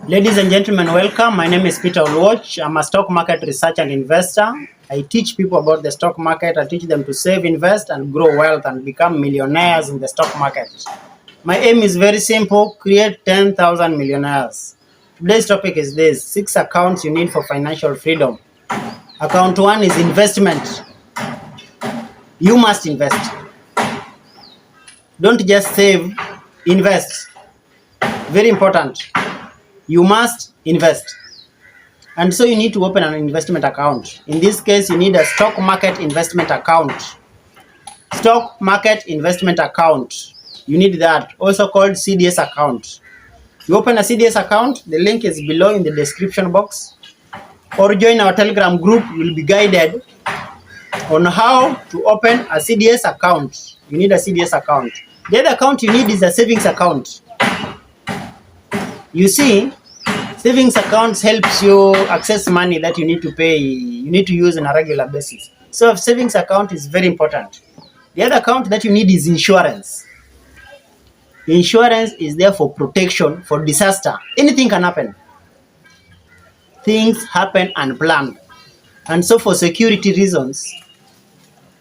Ladies and gentlemen, welcome. My name is Peter Oluoch. I'm a stock market researcher and investor. I teach people about the stock market. I teach them to save, invest, and grow wealth and become millionaires in the stock market. My aim is very simple: create 10,000 millionaires. Today's topic is this: 6 accounts you need for financial freedom. Account 1 is investment. You must invest. Don't just save, invest. Very important. You must invest. And so you need to open an investment account. In this case, you need a stock market investment account. Stock market investment account. You need that, also called CDS account. You open a CDS account, the link is below in the description box. Or join our Telegram group, you will be guided on how to open a CDS account. You need a CDS account. The other account you need is a savings account. You see, savings accounts helps you access money that you need to pay, you need to use on a regular basis. So a savings account is very important. The other account that you need is insurance. Insurance is there for protection, for disaster. Anything can happen. Things happen unplanned. And so for security reasons,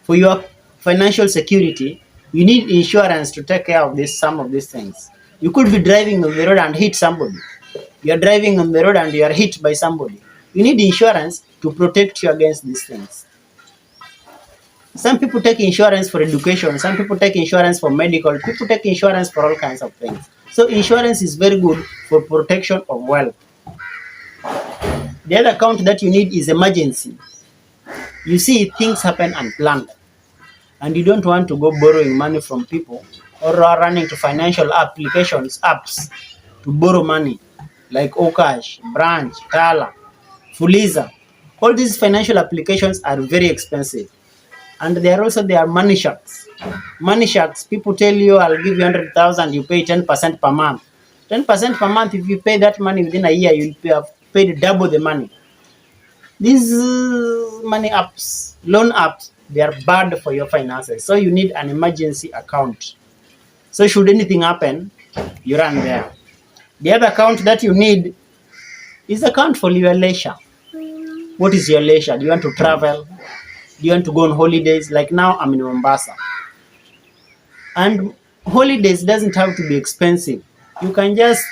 for your financial security, you need insurance to take care of some of these things. You could be driving on the road and hit somebody. You are driving on the road and you are hit by somebody. You need insurance to protect you against these things. Some people take insurance for education. Some people take insurance for medical. People take insurance for all kinds of things. So insurance is very good for protection of wealth. The other account that you need is emergency. You see, things happen unplanned. And you don't want to go borrowing money from people or running to financial apps to borrow money like Okash, Branch, Tala, Fuliza. All these financial applications are very expensive. And there are money sharks. Money sharks, people tell you, I'll give you 100,000, you pay 10% per month. 10% per month, if you pay that money within a year, you'll have paid double the money. These money apps, loan apps, they are bad for your finances. So you need an emergency account. So should anything happen, you run there. The other account that you need is account for your leisure. What is your leisure? Do you want to travel? Do you want to go on holidays? Like now, I'm in Mombasa. And holidays doesn't have to be expensive. You can just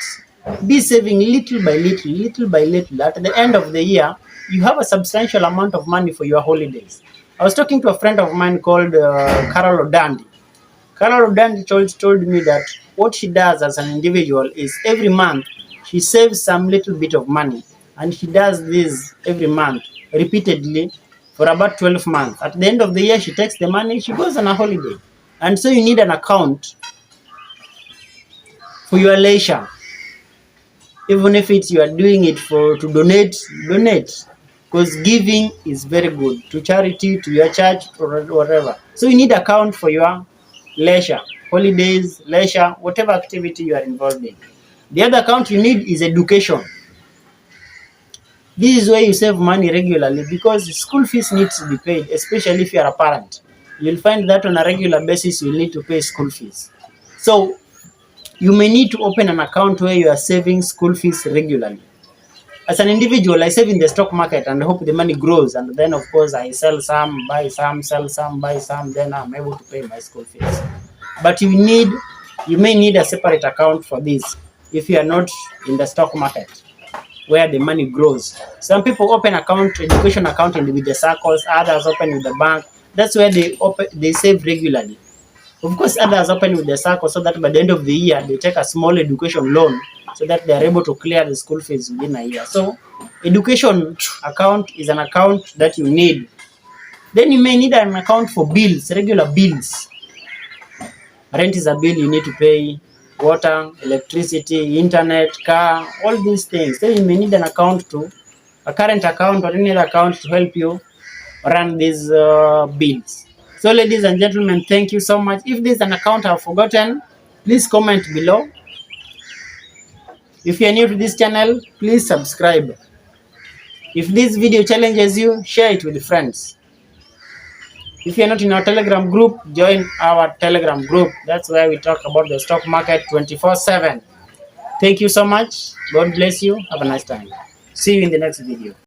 be saving little by little, little by little. At the end of the year, you have a substantial amount of money for your holidays. I was talking to a friend of mine called Carol Odandi. Carol Odandi told me that what she does as an individual is every month she saves some little bit of money, and she does this every month repeatedly for about 12 months. At the end of the year, she takes the money, she goes on a holiday. And so you need an account for your leisure. Even if you are doing it to donate. Because giving is very good to charity, to your church, or whatever. So you need an account for your leisure, holidays, leisure, whatever activity you are involved in. The other account you need is education. This is where you save money regularly because school fees need to be paid, especially if you are a parent. You'll find that on a regular basis you'll need to pay school fees. So you may need to open an account where you are saving school fees regularly. As an individual, I save in the stock market and hope the money grows, and then of course I sell some, buy some, sell some, buy some, then I'm able to pay my school fees. But you may need a separate account for this if you are not in the stock market where the money grows. Some people open education account with the circles, others open with the bank. That's where they save regularly. Of course, others open with the circle so that by the end of the year, they take a small education loan so that they are able to clear the school fees within a year. So education account is an account that you need. Then you may need an account for bills, regular bills. Rent is a bill you need to pay, water, electricity, internet, car, all these things. Then you may need an account a current account or any other account to help you run these bills. So ladies and gentlemen, thank you so much. If there's an account I've forgotten, please comment below. If you're new to this channel, please subscribe. If this video challenges you, share it with friends. If you're not in our Telegram group, join our Telegram group. That's where we talk about the stock market 24/7. Thank you so much. God bless you. Have a nice time. See you in the next video.